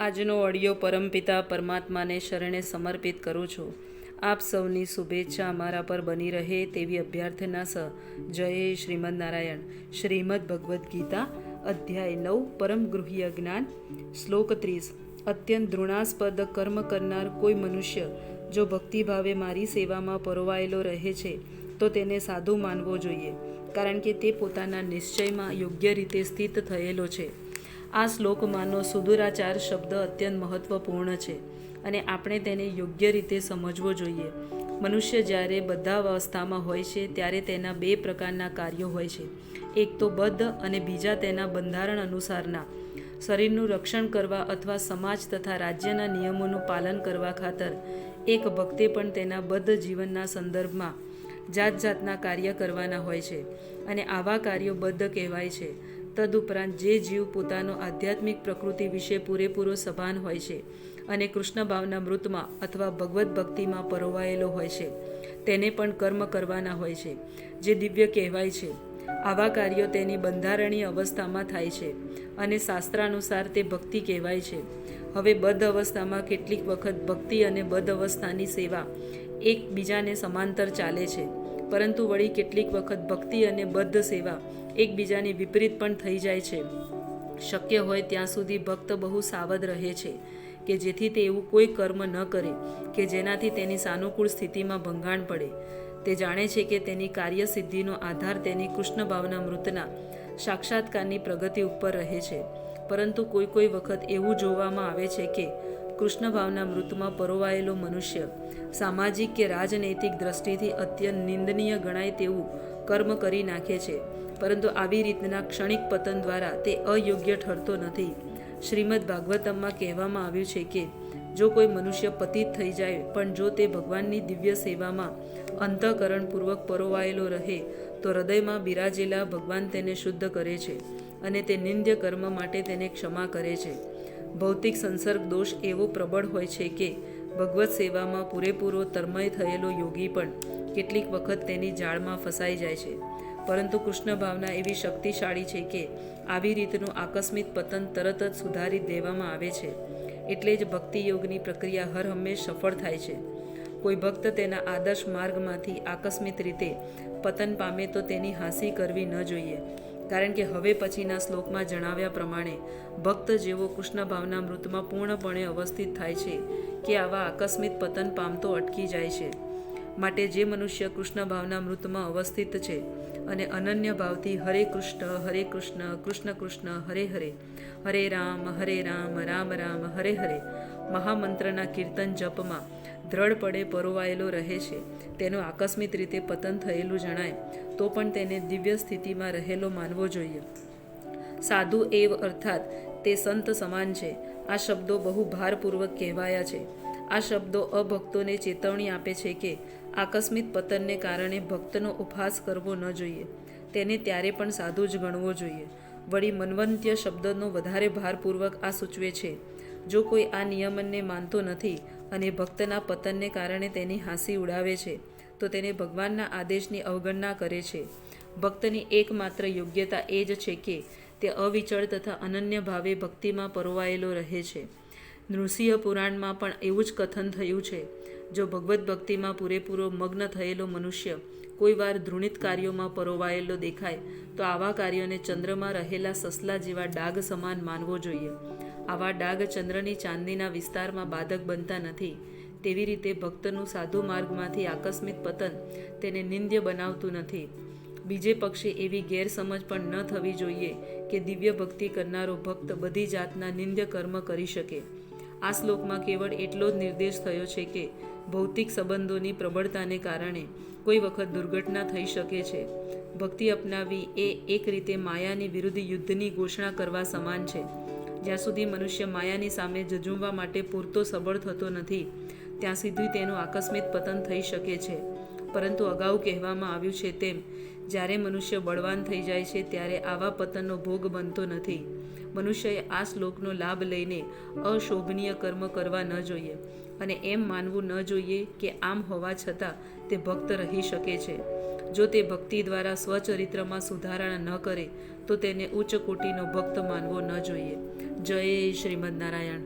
આજનો ઓડિયો પરમપિતા પરમાત્માને શરણે સમર્પિત કરું છું. આપ સૌની શુભેચ્છા અમારા પર બની રહે તેવી અભ્યર્થના સહ જય શ્રીમદ નારાયણ. શ્રીમદ ભગવદ્ ગીતા અધ્યાય 9 પરમ ગૃહ્ય જ્ઞાન શ્લોક 30. અત્યંત ધૃણાસ્પદ કર્મ કરનાર કોઈ મનુષ્ય જો ભક્તિભાવે મારી સેવામાં પરોવાયેલો રહે છે તો તેને સાધુ માનવો જોઈએ, કારણ કે તે પોતાના નિશ્ચયમાં યોગ્ય રીતે સ્થિત થયેલો છે. આ શ્લોકમાંનો સુદૂરાચાર શબ્દ અત્યંત મહત્વપૂર્ણ છે અને આપણે તેને યોગ્ય રીતે સમજવો જોઈએ. મનુષ્ય જ્યારે બધા અવસ્થામાં હોય છે ત્યારે તેના બે પ્રકારના કાર્યો હોય છે. એક તો બદ્ધ અને બીજા તેના બંધારણ અનુસારના. શરીરનું રક્ષણ કરવા અથવા સમાજ તથા રાજ્યના નિયમોનું પાલન કરવા ખાતર એક ભક્તે પણ તેના બદ્ધ જીવનના સંદર્ભમાં જાત જાતના કાર્ય કરવાના હોય છે અને આવા કાર્યો બદ્ધ કહેવાય છે. તદુપરાંત જે જીવ પોતાનો આધ્યાત્મિક પ્રકૃતિ વિશે પૂરેપૂરો સભાન હોય છે અને કૃષ્ણ ભાવના મૃતમાં અથવા ભગવદ્ ભક્તિમાં પરોવાયેલો હોય છે તેને પણ કર્મ કરવાના હોય છે, જે દિવ્ય કહેવાય છે. આવા કાર્યો તેની બંધારણીય અવસ્થામાં થાય છે અને શાસ્ત્રાનુસાર તે ભક્તિ કહેવાય છે. હવે બદ્ધ અવસ્થામાં કેટલીક વખત ભક્તિ અને બદ્ધ અવસ્થાની સેવા એકબીજાને સમાંતર ચાલે છે, પરંતુ વળી કેટલીક વખત ભક્તિ અને બદ્ધ સેવા એકબીજાની વિપરીત પણ થઈ જાય છે. શક્ય હોય ત્યાં સુધી ભક્ત બહુ સાવધ રહે છે કે જેથી તે એવું કોઈ કર્મ ન કરે કે જેનાથી તેની સાનુકૂળ સ્થિતિમાં ભંગાણ પડે. તે જાણે છે કે તેની કાર્યસિદ્ધિનો આધાર તેની કૃષ્ણ ભાવના મૃતના સાક્ષાત્કારની પ્રગતિ ઉપર રહે છે, પરંતુ કોઈ વખત એવું જોવામાં આવે છે કે કૃષ્ણ ભાવના મૃતમાં પરોવાયેલો મનુષ્ય સામાજિક કે રાજનૈતિક દ્રષ્ટિથી અત્યંત નિંદનીય ગણાય તેવું કર્મ કરી નાખે છે, પરંતુ આવી રીતના ક્ષણિક પતન દ્વારા તે અયોગ્ય ઠરતો નથી. શ્રીમદ ભાગવતમમાં કહેવામાં આવ્યું છે કે જો કોઈ મનુષ્ય પતિત થઈ જાય પણ જો તે ભગવાનની દિવ્ય સેવામાં અંતઃકરણપૂર્વક પરોવાયેલો રહે તો હૃદયમાં બિરાજેલા ભગવાન તેને શુદ્ધ કરે છે અને તે નિંદ્ય કર્મ માટે તેને ક્ષમા કરે છે. ભૌતિક સંસર્ગ દોષ એવો પ્રબળ હોય છે કે ભગવત સેવામાં પૂરેપૂરો તન્મય થયેલો યોગી પણ કેટલીક વખત તેની જાળમાં ફસાઈ જાય છે, પરંતુ કૃષ્ણ ભાવના એવી શક્તિશાળી છે કે આવી રીતનું આકસ્મિક પતન તરત જ સુધારી દેવામાં આવે છે. એટલે જ ભક્તિ યોગની પ્રક્રિયા હર હંમેશ સફળ થાય છે. કોઈ ભક્ત તેના આદર્શ માર્ગમાંથી આકસ્મિક રીતે પતન પામે તો તેની હાંસી કરવી ન જોઈએ, કારણ કે હવે પછીના શ્લોકમાં જણાવ્યા પ્રમાણે ભક્ત જેવો કૃષ્ણ ભાવના મૃતમાં પૂર્ણપણે અવસ્થિત થાય છે કે આવા આકસ્મિક પતન પામતો અટકી જાય છે. માટે જે મનુષ્ય કૃષ્ણ ભાવના મૃતમાં અવસ્થિત છે અને અનન્ય ભાવથી હરે કૃષ્ણ કૃષ્ણ કૃષ્ણ હરે હરે, હરે રામ રામ રામ હરે હરે મહામંત્રના કીર્તન જપમાં દ્રઢપણે પરોવાયેલો રહે છે, તેનું આકસ્મિક રીતે પતન થયેલું જણાય તો પણ તેને દિવ્ય સ્થિતિમાં રહેલો માનવો જોઈએ. સાધુ એવ અર્થાત તે સંત સમાન છે. આ શબ્દો બહુ ભારપૂર્વક કહેવાયા છે. આ શબ્દો અભક્તોને ચેતવણી આપે છે કે આકસ્મિક પતનને કારણે ભક્તનો ઉપહાસ કરવો ન જોઈએ, તેને ત્યારે પણ સાધુ જ ગણવો જોઈએ. વળી મન્વંત્ય શબ્દનો વધારે ભારપૂર્વક આ સૂચવે છે. જો કોઈ આ નિયમનને માનતો નથી અને ભક્તના પતનને કારણે તેની હાંસી ઉડાવે છે તો તેને ભગવાનના આદેશની અવગણના કરે છે. ભક્તની એકમાત્ર યોગ્યતા એ જ છે કે તે અવિચળ તથા અનન્ય ભાવે ભક્તિમાં પરોવાયેલો રહે છે. નૃસિંહ પુરાણમાં પણ એવું જ કથન થયું છે. જો ભગવદ્ ભક્તિમાં પૂરેપૂરો મગ્ન થયેલો મનુષ્ય કોઈ વાર ધૃણિત કાર્યોમાં પરોવાયેલો દેખાય તો આવા કાર્યોને ચંદ્રમાં રહેલા સસલા જેવા ડાઘ સમાન માનવો જોઈએ. આવા ડાઘ ચંદ્રની ચાંદીના વિસ્તારમાં બાધક બનતા નથી. તેવી રીતે ભક્તનું સાધુ માર્ગમાંથી આકસ્મિક પતન તેને નિંદ્ય બનાવતું નથી. બીજે પક્ષે એવી ગેરસમજ પણ ન થવી જોઈએ કે દિવ્ય ભક્તિ કરનારો ભક્ત બધી જાતના નિંદ્ય કર્મ કરી શકે. આ શ્લોકમાં કેવળ એટલો જ નિર્દેશ થયો છે કે ભૌતિક સંબંધોની પ્રબળતાને કારણે કોઈ વખત દુર્ઘટના થઈ શકે છે. ભક્તિ અપનાવવી એ એક રીતે માયાની વિરુદ્ધ યુદ્ધની ઘોષણા કરવા સમાન છે. જ્યાં સુધી મનુષ્ય માયાની સામે ઝઝૂમવા માટે પૂરતો સબળ થતો નથી ત્યાં સુધી તેનું આકસ્મિક પતન થઈ શકે છે. પરંતુ અગાઉ કહેવામાં આવ્યું છે તેમ જ્યારે મનુષ્ય બળવાન થઈ જાય છે ત્યારે આવા પતનનો ભોગ બનતો નથી. મનુષ્યએ આ શ્લોકનો લાભ લઈને અશોભનીય કર્મ કરવા ન જોઈએ અને એમ માનવું ન જોઈએ કે આમ હોવા છતાં તે ભક્ત રહી શકે છે. જો તે ભક્તિ દ્વારા સ્વચરિત્રમાં સુધારણા ન કરે તો તેને ઉચ્ચ કોટીનો ભક્ત માનવો ન જોઈએ. જય શ્રીમદ નારાયણ.